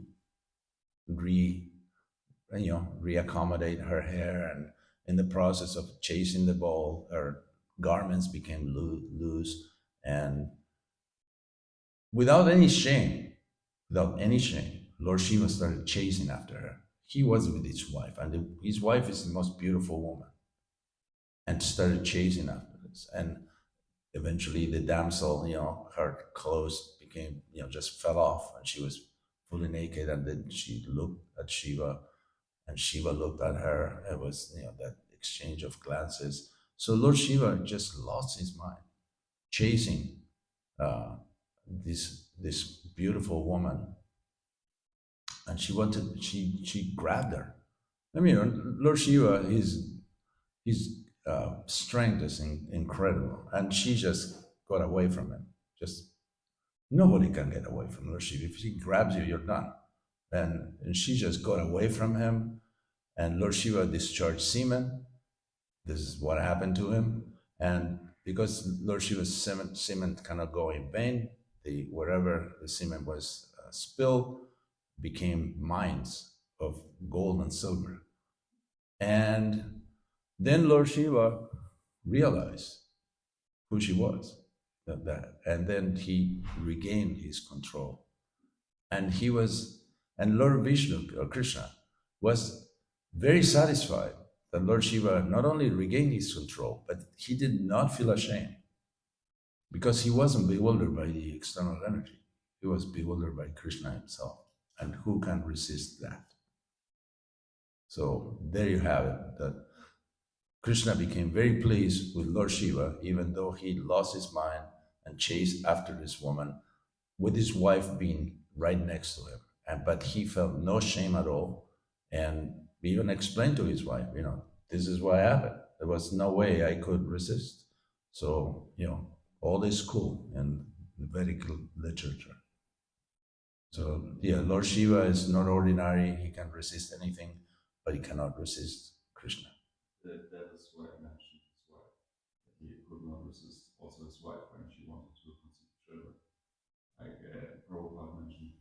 reaccommodate her hair, and in the process of chasing the ball, her garments became loose, and without any shame, Lord Shiva started chasing after her. He was with his wife, and his wife is the most beautiful woman, and started chasing after this. And eventually the damsel, her clothes became, just fell off, and she was fully naked, and then she looked at Shiva, and Shiva looked at her. It was, that exchange of glances. So Lord Shiva just lost his mind, chasing this beautiful woman, and she grabbed her. I mean, Lord Shiva, his strength is incredible, and she just got away from him. Just nobody can get away from Lord Shiva. If he grabs you, you're done. And she just got away from him, and Lord Shiva discharged semen. This is what happened to him. And because Lord Shiva's semen cannot go in vain, wherever the semen was spilled became mines of gold and silver. And then Lord Shiva realized who she was, and then he regained his control. And Lord Vishnu, or Krishna, was very satisfied that Lord Shiva not only regained his control, but he did not feel ashamed because he wasn't bewildered by the external energy. He was bewildered by Krishna himself. And who can resist that? So there you have it, that Krishna became very pleased with Lord Shiva, even though he lost his mind and chased after this woman, with his wife being right next to him. But he felt no shame at all, and even explained to his wife, this is what happened. There was no way I could resist. So, all is cool in the Vedic literature. So, yeah, Lord Shiva is not ordinary. He can resist anything, but he cannot resist Krishna. That is why I mentioned his wife. He could not resist also his wife when she wanted to conceive children. Like Prabhupada mentioned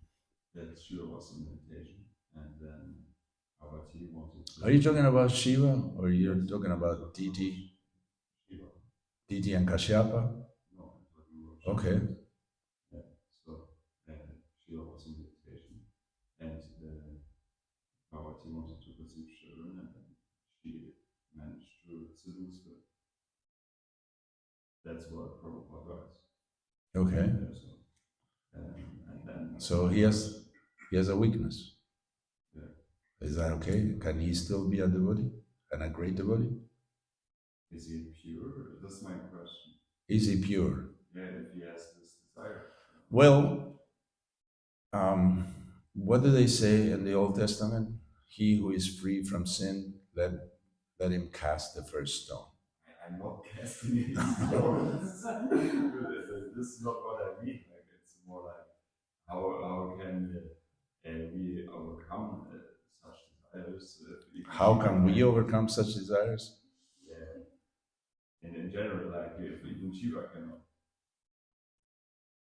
that Shiva was in meditation, and then Parvati wanted to... Are you talking about Shiva, or you're talking about Diti? Shiva. Diti and Kashyapa? No, I'm talking about Shiva. Okay. Yeah, so Shiva was in meditation, and Parvati wanted to conceive children, and then she managed to seduce them. That's what Prabhupada writes. Okay. So he has a weakness. Yeah. Is that okay? Can he still be a devotee and a great devotee? Is he pure? That's my question. Is he pure? Yeah, if he has this desire. Well, what do they say in the Old Testament? He who is free from sin, let him cast the first stone. I'm not casting any stones. This is not what I mean. Like, it's more like how can we overcome such desires? How can we overcome such desires? Yeah. And in general, like if even Shiva cannot.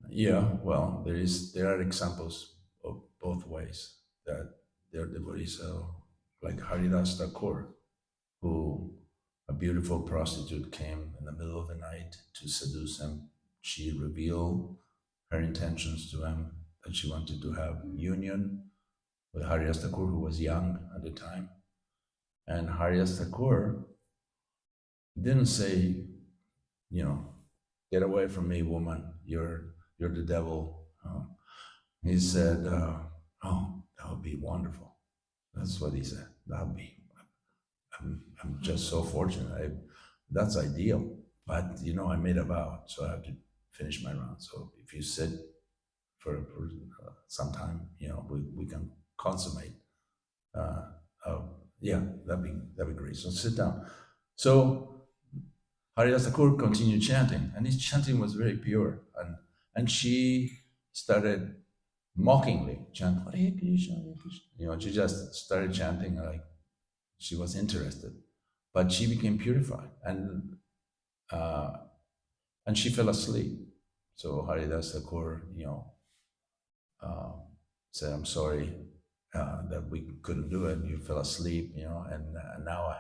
Yeah, well, there are examples of both ways, that there are devotees like Haridas Thakur, who a beautiful prostitute came in the middle of the night to seduce him. She revealed her intentions to him, that she wanted to have union with Haridas Thakur, who was young at the time. And Haridas Thakur didn't say, get away from me, woman, you're the devil. He said, that would be wonderful. That's what he said. That would be, I'm just so fortunate. That's ideal. But, I made a vow, so I have to finish my round. So if you sit for some time, we can consummate. Yeah, that'd be great. So sit down. So Haridas Thakur continued chanting, and his chanting was very pure. And she started mockingly chanting, Hare Krishna, Hare Krishna. She just started chanting like she was interested. But she became purified, and she fell asleep. So Haridas Thakur, said, I'm sorry that we couldn't do it. You fell asleep, and now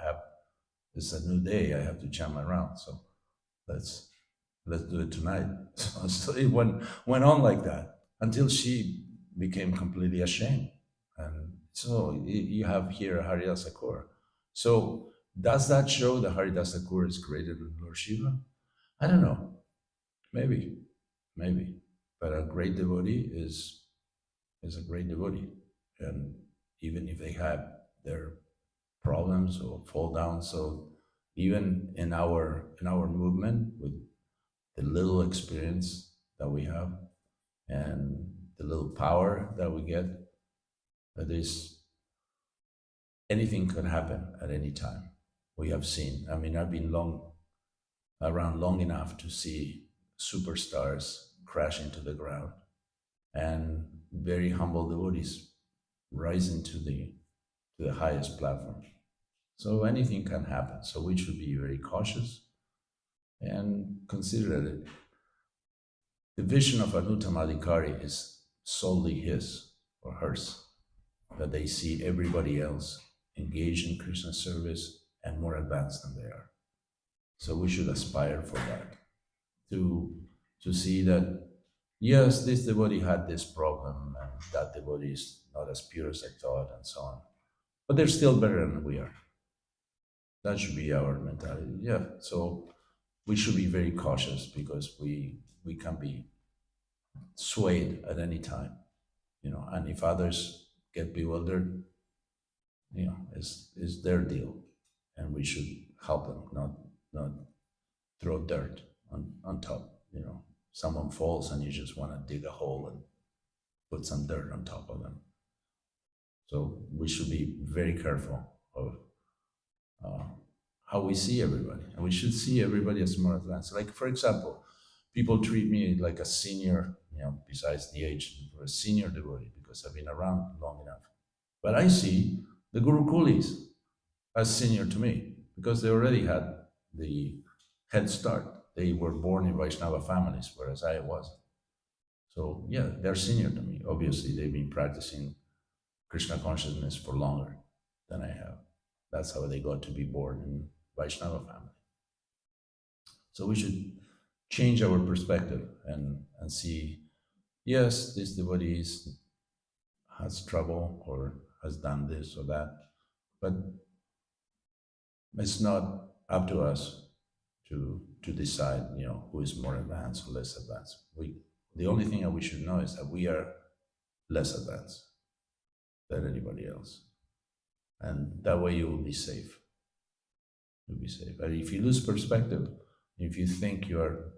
it's a new day. I have to chant my round. So let's do it tonight. So it went on like that until she became completely ashamed. And so you have here Haridas Thakur. So does that show that Haridas Thakur is greater than Lord Shiva? I don't know. Maybe. But a great devotee is a great devotee. And even if they have their problems or fall down, so even in our movement, with the little experience that we have and the little power that we get, that is, anything could happen at any time. We have seen, I've been around long enough to see superstars crash into the ground and very humble devotees rising to the highest platform. So anything can happen. So we should be very cautious and consider that the vision of Anuttamadhikari is solely his or hers, that they see everybody else engaged in Krishna service and more advanced than they are. So we should aspire for that, to see that, yes, this devotee had this problem and that devotee is not as pure as I thought and so on, but they're still better than we are. That should be our mentality. Yeah. So we should be very cautious because we can be swayed at any time, and if others get bewildered, is their deal, and we should help them, not throw dirt on top. Someone falls and you just want to dig a hole and put some dirt on top of them. So we should be very careful of how we see everybody, and we should see everybody as more advanced. Like, for example, people treat me like a senior, besides the age, for a senior devotee because I've been around long enough. But I see the Guru Kulis as senior to me because they already had the head start. They were born in Vaishnava families, whereas I wasn't. So yeah, they're senior to me. Obviously, they've been practicing Krishna consciousness for longer than I have. That's how they got to be born in Vaishnava family. So we should change our perspective and see, yes, this devotee has trouble or has done this or that, but it's not up to us to decide, who is more advanced or less advanced. The only thing that we should know is that we are less advanced than anybody else, and that way you will be safe. You'll be safe. But if you lose perspective, if you think you're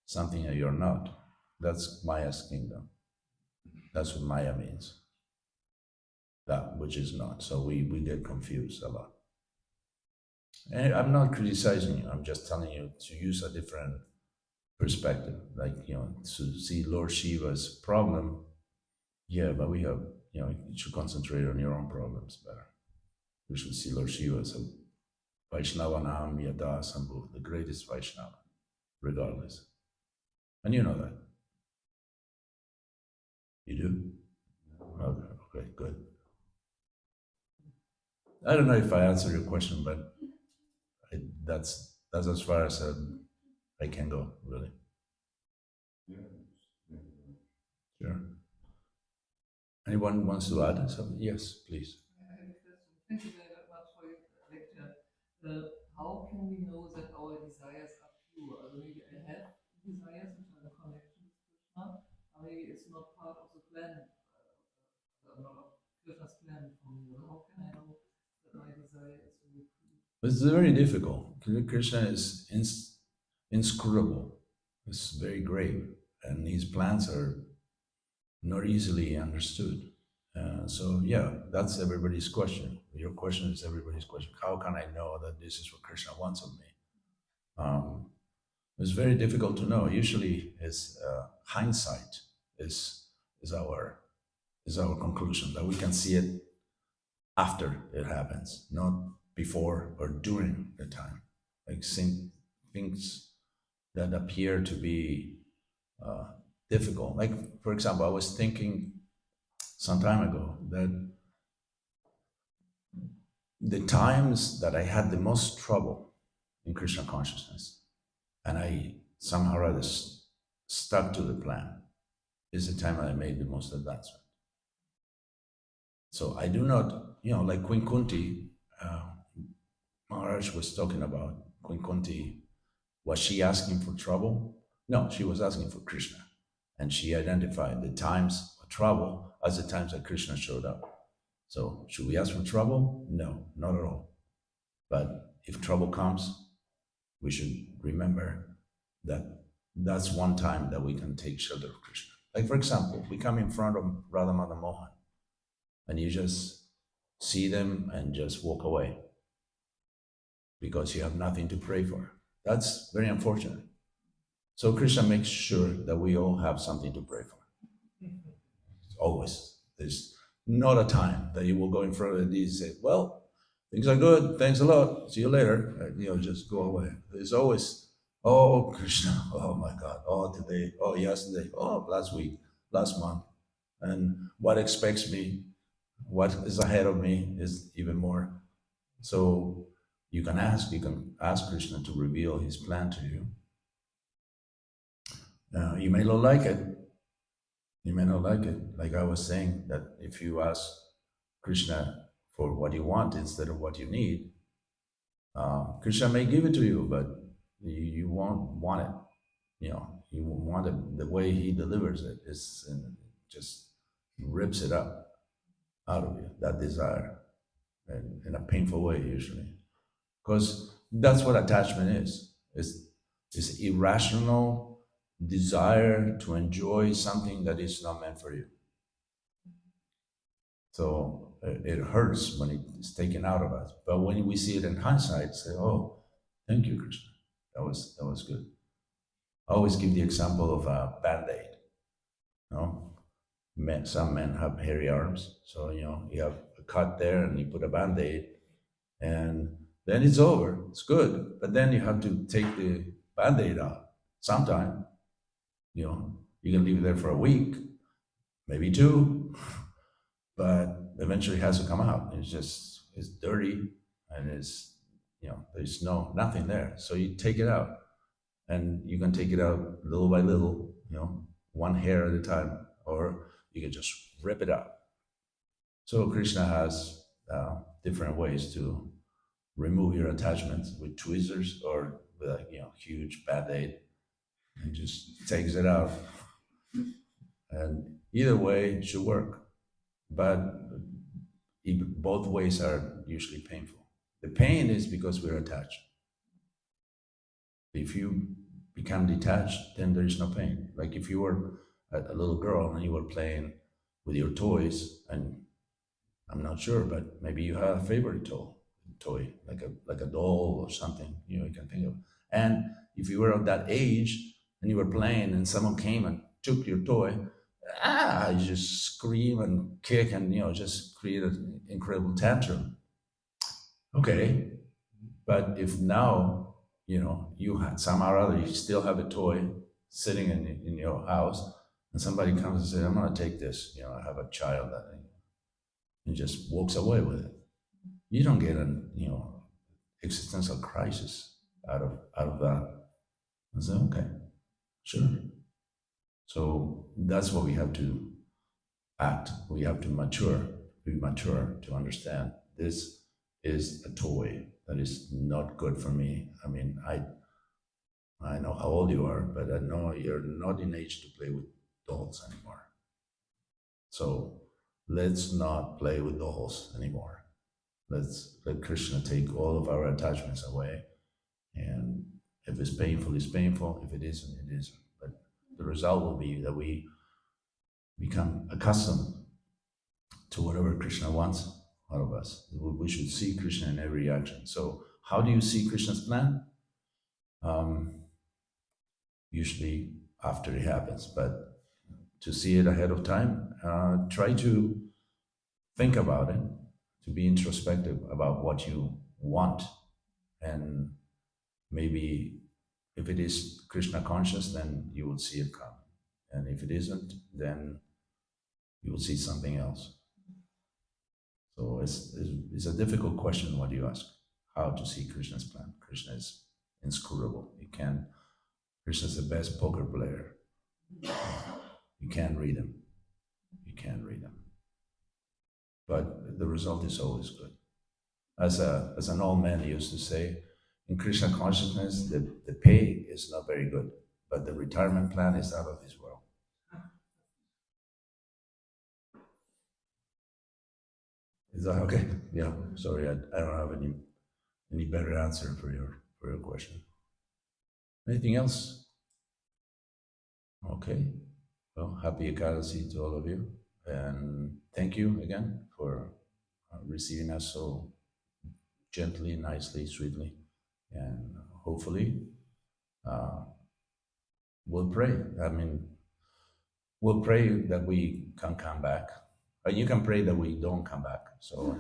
something that you're not, that's Maya's kingdom. That's what Maya means. That which is not. So we get confused a lot. And I'm not criticizing you. I'm just telling you to use a different perspective. Like, to see Lord Shiva's problem. Yeah, but we have, you should concentrate on your own problems better. We should see Lord Shiva as a Vaishnavanam Yada Sambhu, the greatest Vaishnava, regardless. And you know that. You do? Okay, good. I don't know if I answered your question, but that's as far as I can go, really. Sure. Anyone wants to add something? Yes, please. I have a question. Thank you very much for your lecture. How can we know that our desires are pure? Maybe I have desires which are in connection with Krishna. Maybe it's not part of the plan, not of Krishna's plan for me. How can I know that my desire is really pure? It's very difficult. Krishna is inscrutable. It's very grave, and his plans are not easily understood. So yeah, that's everybody's question. Your question is everybody's question. How can I know that this is what Krishna wants of me? It's very difficult to know. Usually, it's hindsight is our conclusion, that we can see it after it happens, not before or during the time. Like things that appear to be difficult. Like, for example, I was thinking some time ago that the times that I had the most trouble in Krishna consciousness, and I somehow or other stuck to the plan, is the time that I made the most advancement. So I do not, like Queen Kunti, Maharaj was talking about Queen Kunti. Was she asking for trouble? No, she was asking for Krishna. And she identified the times of trouble as the times that Krishna showed up. So should we ask for trouble? No, not at all. But if trouble comes, we should remember that that's one time that we can take shelter of Krishna. Like, for example, we come in front of Radha Madan Mohan, and you just see them and just walk away because you have nothing to pray for. That's very unfortunate. So Krishna makes sure that we all have something to pray for. Always. There's not a time that you will go in front of these and say, well, things are good, thanks a lot, see you later. Just go away. There's always, oh, Krishna, oh my God, oh, today, oh, yesterday, oh, last week, last month. And what expects me, what is ahead of me is even more. So you can ask Krishna to reveal his plan to you. You may not like it. You may not like it. Like I was saying, that if you ask Krishna for what you want instead of what you need, Krishna may give it to you, but you won't want it. You won't want it the way he delivers it. And just rips it up out of you, that desire, and in a painful way usually. Because that's what attachment is. It's irrational desire to enjoy something that is not meant for you. So it hurts when it's taken out of us. But when we see it in hindsight, say, "Oh, thank you, Krishna. That was good." I always give the example of a band-aid. Some men have hairy arms, so you have a cut there, and you put a band-aid, and then it's over. It's good, but then you have to take the band-aid out sometime. You can leave it there for a week, maybe two, but eventually it has to come out. It's dirty, and there's nothing there. So you take it out, and you can take it out little by little, one hair at a time, or you can just rip it out. So Krishna has different ways to remove your attachments with tweezers or with a huge band-aid, and just takes it out. And either way it should work, but both ways are usually painful. The pain is because we're attached. If you become detached, then there is no pain. Like if you were a little girl and you were playing with your toys, and I'm not sure, but maybe you have a favorite toy, like a doll or something, you can think of. And if you were of that age and you were playing and someone came and took your toy, you just scream and kick and just create an incredible tantrum. Okay, but if now you had somehow or other you still have a toy sitting in your house, and somebody comes and says, "I'm going to take this," I have a child that and just walks away with it. You don't get an existential crisis out of that. I say, okay, sure. So that's what we have to act. We have to be mature to understand this is a toy that is not good for me. I mean, I know how old you are, but I know you're not in age to play with dolls anymore. So let's not play with dolls anymore. Let's let Krishna take all of our attachments away. And if it's painful, it's painful. If it isn't, it isn't. But the result will be that we become accustomed to whatever Krishna wants out of us. We should see Krishna in every action. So how do you see Krishna's plan? Usually after it happens, but to see it ahead of time, try to think about it, to be introspective about what you want, and maybe if it is Krishna conscious, then you will see it come, and if it isn't, then you will see something else. So it's a difficult question what you ask, how to see Krishna's plan. Krishna is inscrutable. Krishna's the best poker player. You can't read him. You can't read him. But the result is always good. As an old man used to say, in Krishna consciousness, the pay is not very good, but the retirement plan is out of this world. Is that okay? Yeah. Sorry, I don't have any better answer for your question. Anything else? Okay. Well, happy Ekadasi to all of you, and thank you again for receiving us so gently, nicely, sweetly, and hopefully we'll pray. I mean, we'll pray that we can come back. And you can pray that we don't come back. So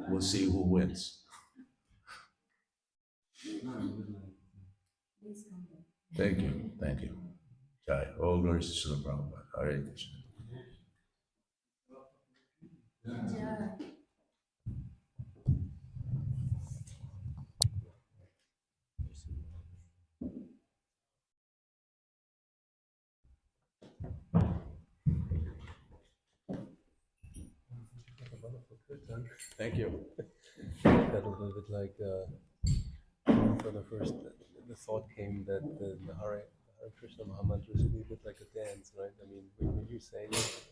we'll see who wins. Thank you. Thank you. Jai. All glories to Srila Prabhupada. Hare Krishna. Thank you. That a little bit like thought came that the Hare Krishna Maha Mantra is a little bit like a dance, right? I mean, when you say it,